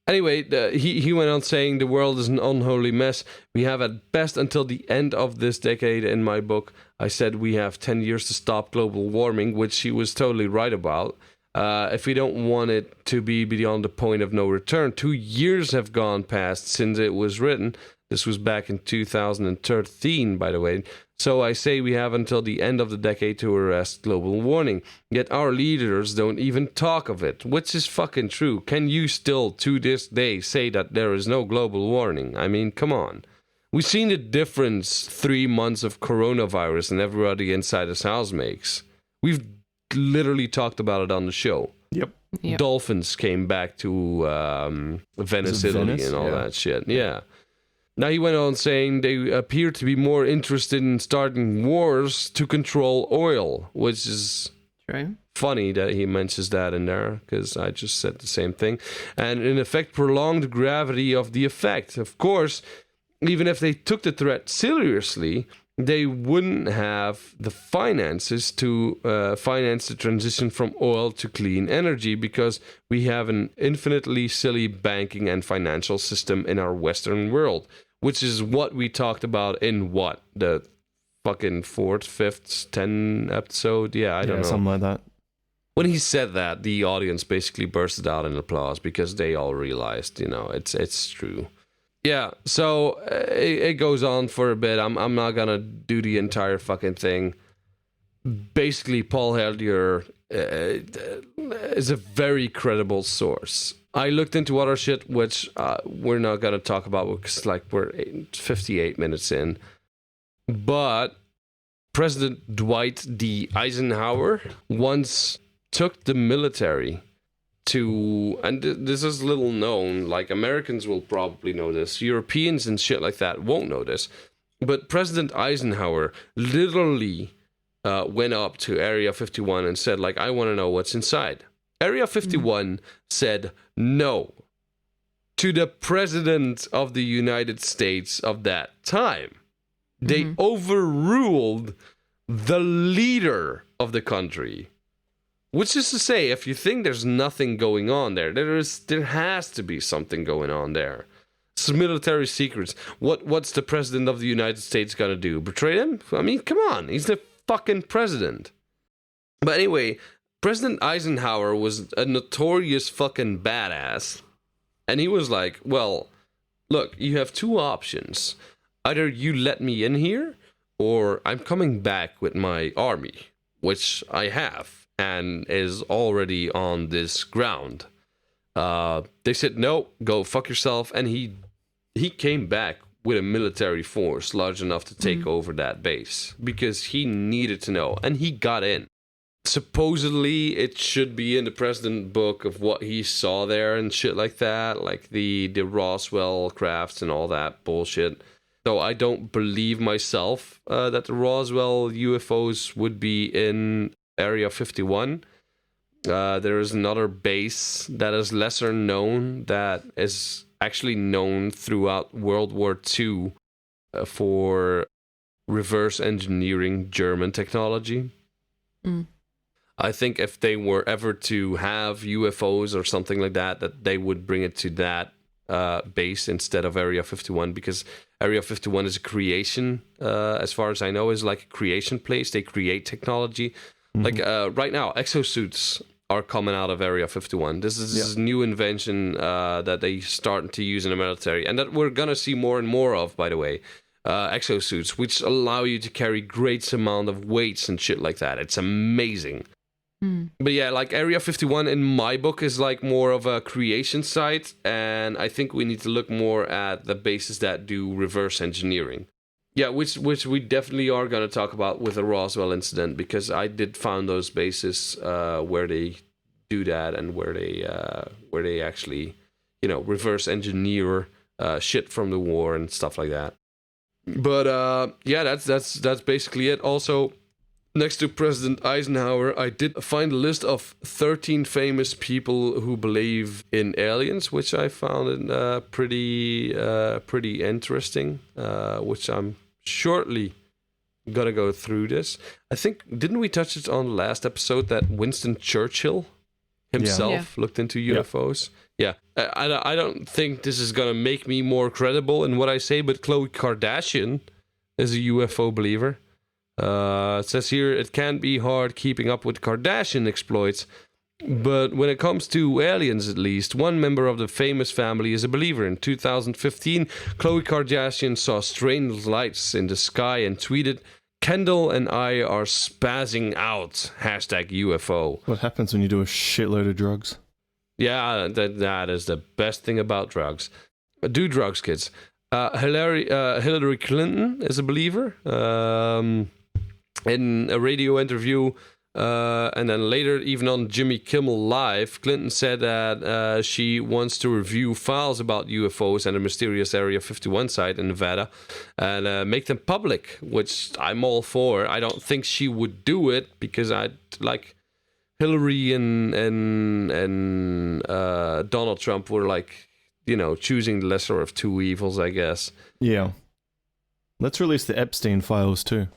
Anyway, he went on saying the world is an unholy mess. We have at best until the end of this decade. In my book, I said we have 10 years to stop global warming, which he was totally right about. If we don't want it to be beyond the point of no return. 2 years have gone past since it was written. This was back in 2013, by the way. So I say we have until the end of the decade to arrest global warming. Yet our leaders don't even talk of it, which is fucking true. Can you still, to this day, say that there is no global warming? I mean, come on. We've seen the difference 3 months of coronavirus and everybody inside this house makes. We've literally talked about it on the show. Yep. Dolphins came back to Venice, Italy, and all that shit. Yeah. Now he went on saying they appear to be more interested in starting wars to control oil, which is funny that he mentions that in there, because I just said the same thing. And in effect, prolong the gravity of the effect. Of course, even if they took the threat seriously, they wouldn't have the finances to finance the transition from oil to clean energy, because we have an infinitely silly banking and financial system in our Western world, which is what we talked about in the fucking 4th, 5th, 10th episode? Yeah, I don't know. Something like that. When he said that, the audience basically bursted out in applause because they all realized, it's true. Yeah, so it goes on for a bit. I'm not gonna do the entire fucking thing. Basically, Paul Hellyer is a very credible source. I looked into other shit, which we're not gonna talk about because we're 58 minutes in. But President Dwight D. Eisenhower once took the military to, and this is little known, Americans will probably know this, Europeans and shit like that won't know this, but President Eisenhower literally went up to Area 51 and said, I want to know what's inside. Area 51 said no to the President of the United States of that time. They overruled the leader of the country. Which is to say, if you think there's nothing going on there, there has to be something going on there. It's military secrets. What's the President of the United States gonna do? Betray him? I mean, come on. He's the fucking president. But anyway, President Eisenhower was a notorious fucking badass. And he was like, well, look, you have two options. Either you let me in here, or I'm coming back with my army, which I have. And is already on this ground. They said, no, go fuck yourself. And he came back with a military force large enough to take over that base. Because he needed to know. And he got in. Supposedly, it should be in the president book of what he saw there and shit like that. Like the Roswell crafts and all that bullshit. Though I don't believe myself that the Roswell UFOs would be in Area 51. There is another base that is lesser known that is actually known throughout World War II for reverse engineering German technology. I think if they were ever to have UFOs or something like that they would bring it to that base instead of Area 51, because Area 51 is a creation, as far as I know, is like a creation place. They create technology. Right now, exosuits are coming out of Area 51. This is a new invention that they starting to use in the military, and that we're gonna see more and more of, by the way. Exosuits, which allow you to carry great amount of weights and shit like that. It's amazing. But yeah, like Area 51 in my book is like more of a creation site, and I think we need to look more at the bases that do reverse engineering. Yeah, which we definitely are going to talk about with the Roswell incident, because I did find those bases where they do that and where they actually, reverse engineer shit from the war and stuff like that. But yeah, that's basically it. Also, next to President Eisenhower, I did find a list of 13 famous people who believe in aliens, which I found pretty interesting. Which I'm shortly gonna go through this. I think, didn't we touch it on the last episode that Winston Churchill himself looked into UFOs? Yeah. I don't think this is gonna make me more credible in what I say, but Khloe Kardashian is a UFO believer. It says here, it can be hard keeping up with Kardashian exploits, but when it comes to aliens, at least, one member of the famous family is a believer. In 2015, Khloe Kardashian saw strange lights in the sky and tweeted, "Kendall and I are spazzing out. #UFO." What happens when you do a shitload of drugs? Yeah, that is the best thing about drugs. Do drugs, kids. Hillary Clinton is a believer. In a radio interview, and then later even on Jimmy Kimmel Live, Clinton said that she wants to review files about UFOs and the mysterious Area 51 site in Nevada and make them public, which I'm all for. I don't think she would do it because I'd like Hillary and Donald Trump were like, choosing the lesser of two evils, I guess. Yeah. Let's release the Epstein files too.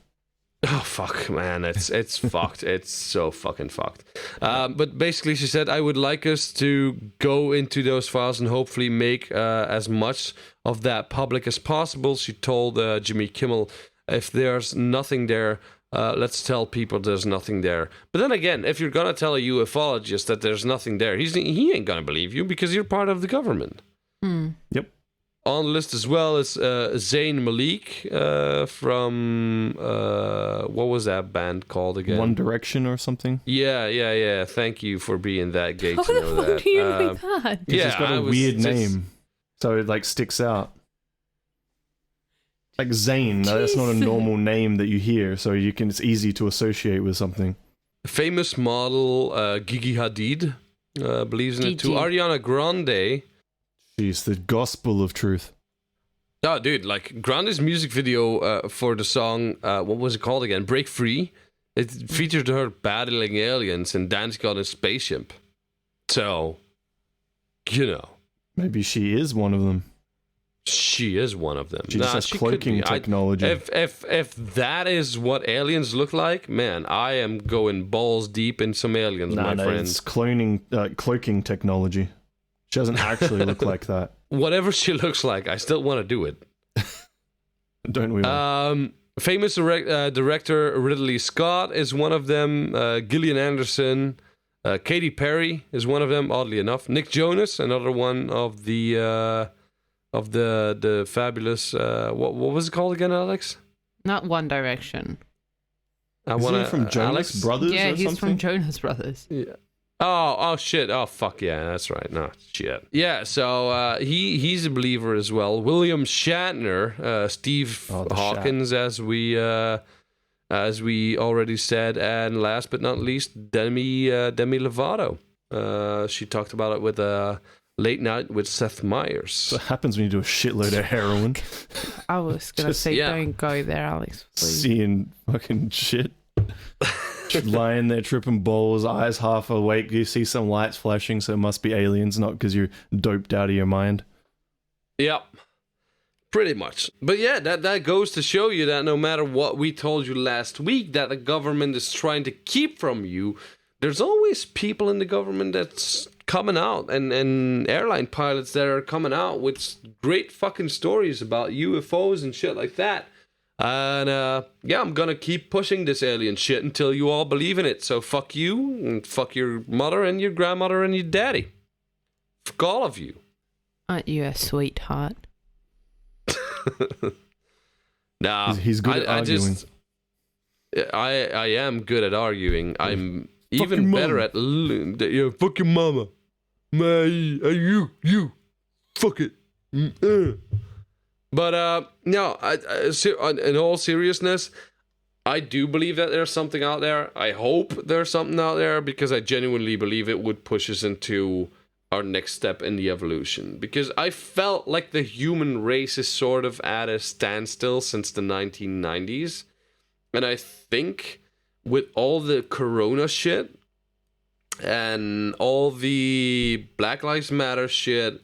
Oh, fuck, man. It's fucked. It's so fucking fucked. But basically, she said, I would like us to go into those files and hopefully make as much of that public as possible. She told Jimmy Kimmel, if there's nothing there, let's tell people there's nothing there. But then again, if you're going to tell a ufologist that there's nothing there, he ain't going to believe you because you're part of the government. Yep. On the list as well is Zayn Malik from what was that band called again? One Direction or something? Yeah. Thank you for being that gay to How know the fuck that. do you know that? Yeah, it's got a weird name, so it like sticks out. Like Zayn, that's not a normal name that you hear, so it's easy to associate with something. Famous model Gigi Hadid believes in it too. Ariana Grande. She's the gospel of truth. Oh, dude, like Grande's music video for the song, what was it called again? Break Free. It featured her battling aliens and dancing on a spaceship. So, maybe she is one of them. She is one of them. She just has cloaking technology. If that is what aliens look like, man, I am going balls deep in some aliens, my friends. It's cloaking technology. She doesn't actually look like that. Whatever she looks like, I still want to do it. Don't we all? Famous director Ridley Scott is one of them. Gillian Anderson. Katy Perry is one of them, oddly enough. Nick Jonas, another one of the fabulous... what was it called again, Alex? Not One Direction. Isn't he from Jonas Brothers or something? Yeah, he's from Jonas Brothers. Yeah. Oh shit. Oh fuck yeah, that's right. No shit. Yeah, so he's a believer as well. William Shatner, Steve Hawkins, as we already said, and last but not least, Demi Lovato. She talked about it with Late Night with Seth Meyers. What happens when you do a shitload of heroin? I was gonna say, don't go there, Alex. Please. Seeing fucking shit. Lying there tripping balls, eyes half awake, you see some lights flashing, so it must be aliens, not because you're doped out of your mind. Yep, pretty much. But yeah, that goes to show you that no matter what we told you last week that the government is trying to keep from you, there's always people in the government that's coming out, and airline pilots that are coming out with great fucking stories about UFOs and shit like that. And yeah, I'm gonna keep pushing this alien shit until you all believe in it. So fuck you, and fuck your mother and your grandmother and your daddy. Fuck all of you. Aren't you a sweetheart? Nah, he's good at arguing. I am good at arguing. I'm even better at fuck your mama. You fuck it. But no, in all seriousness, I do believe that there's something out there. I hope there's something out there, because I genuinely believe it would push us into our next step in the evolution. Because I felt like the human race is sort of at a standstill since the 1990s. And I think with all the corona shit and all the Black Lives Matter shit,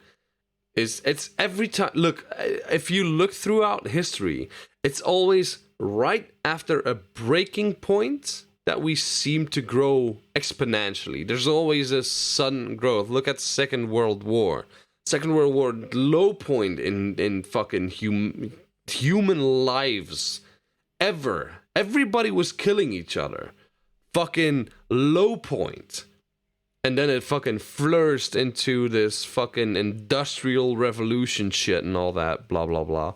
it's every time. Look, if you look throughout history, it's always right after a breaking point that we seem to grow exponentially. There's always a sudden growth. Look at Second World War. Second World War, low point in fucking human lives ever. Everybody was killing each other. Fucking low point. And then it fucking flourished into this fucking industrial revolution shit and all that, blah, blah, blah.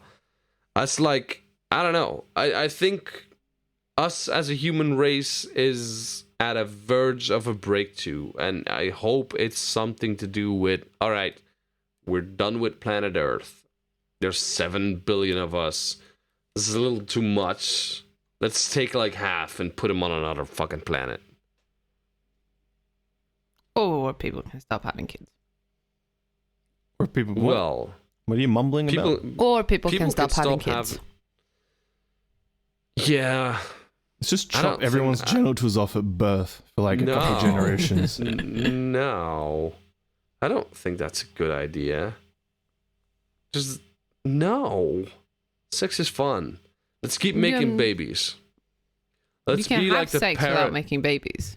It's like, I don't know. I think us as a human race is at a verge of a breakthrough. And I hope it's something to do with, all right, we're done with planet Earth. There's 7 billion of us. This is a little too much. Let's take like half and put them on another fucking planet. Or people can stop having kids. Or people... Well... What are you mumbling about? Or people can stop having kids. Yeah. Let's just chop everyone's genitals off at birth for like a couple generations. No. I don't think that's a good idea. Just... No. Sex is fun. Let's keep making babies. Let's be like the sex without making babies.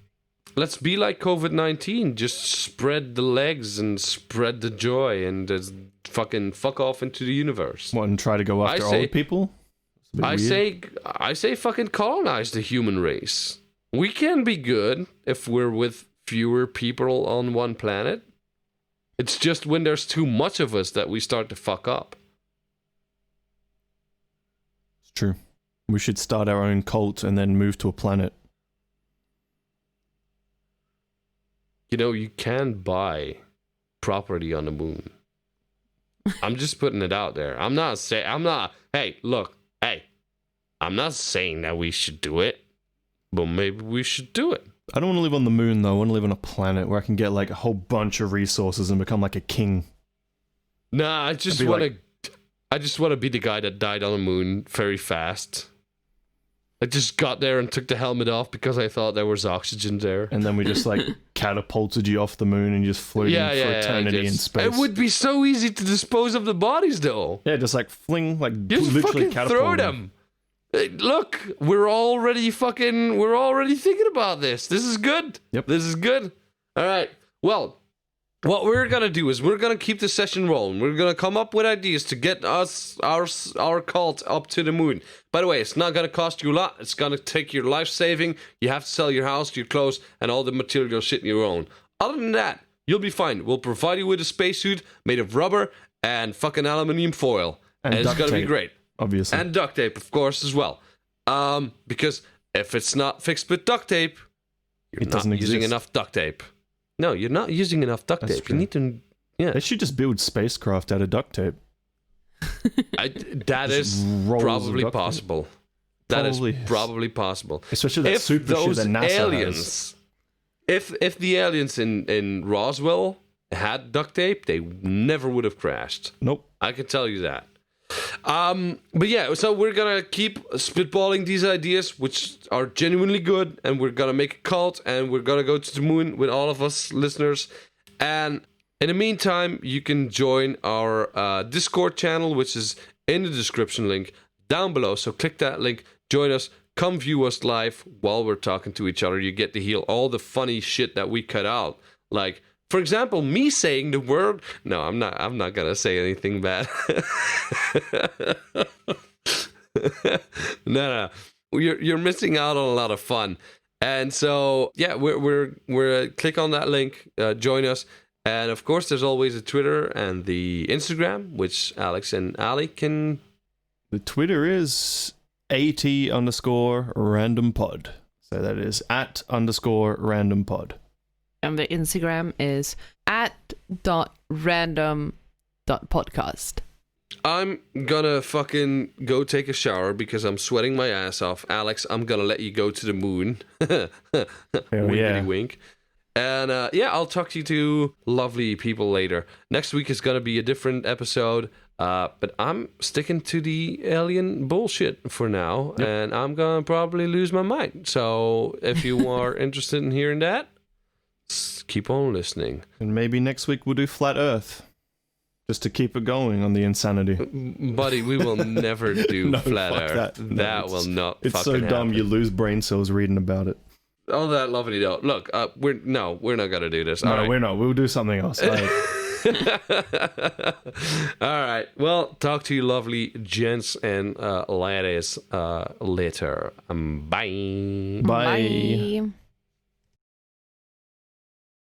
Let's be like COVID-19. Just spread the legs and spread the joy and just fucking fuck off into the universe. What, and try to go after old people? I say fucking colonize the human race. We can be good if we're with fewer people on one planet. It's just when there's too much of us that we start to fuck up. It's true. We should start our own cult and then move to a planet. You know, you can buy property on the moon. I'm just putting it out there. I'm not saying that we should do it, but maybe we should do it. I don't want to live on the moon, though. I want to live on a planet where I can get like a whole bunch of resources and become like a king. Nah, I just want to be the guy that died on the moon very fast. I just got there and took the helmet off because I thought there was oxygen there. And then we just like catapulted you off the moon and you just floated for eternity in space. It would be so easy to dispose of the bodies, though. Yeah, just like fling, like just literally fucking throw them. Hey, look, we're already thinking about this. This is good. Yep. This is good. All right. Well, what we're going to do is we're going to keep the session rolling. We're going to come up with ideas to get our cult up to the moon. By the way, it's not going to cost you a lot. It's going to take your life saving. You have to sell your house, your clothes, and all the material shit you own. Other than that, you'll be fine. We'll provide you with a spacesuit made of rubber and fucking aluminium foil. And it's going to be great. Obviously. And duct tape, of course, as well. Because if it's not fixed with duct tape, you're not using enough duct tape. No, you're not using enough duct tape. True. You need to, They should just build spacecraft out of duct tape. That is probably possible. That is probably possible. Especially that super shit that NASA aliens, has. If the aliens in Roswell had duct tape, they never would have crashed. Nope. I can tell you that. But yeah, so we're gonna keep spitballing these ideas, which are genuinely good, and we're gonna make a cult, and we're gonna go to the moon with all of us listeners. And in the meantime, you can join our Discord channel, which is in the description link down below. So click that link, join us, come view us live while we're talking to each other. You get to hear all the funny shit that we cut out, like, for example, me saying the word... No, I'm not going to say anything bad. No. You're missing out on a lot of fun. And so, yeah, we're click on that link, join us. And of course, there's always the Twitter and the Instagram, which Alex and Ali can... The Twitter is AT_randompod. So that is @_randompod. And the Instagram is @.random.podcast. I'm gonna fucking go take a shower because I'm sweating my ass off. Alex, I'm gonna let you go to the moon. Winkety wink. And I'll talk to you two lovely people later. Next week is gonna be a different episode. But I'm sticking to the alien bullshit for now. Yep. And I'm gonna probably lose my mind. So if you are interested in hearing that, keep on listening. And maybe next week we'll do Flat Earth. Just to keep it going on the insanity. Buddy, we will never do Flat Earth. That will not it's fucking so dumb happen. You lose brain cells reading about it. Oh, that lovely though. Look, we're not gonna do this. No, we're not. We'll do something else. All right. Well, talk to you lovely gents and ladies later. Bye. Bye.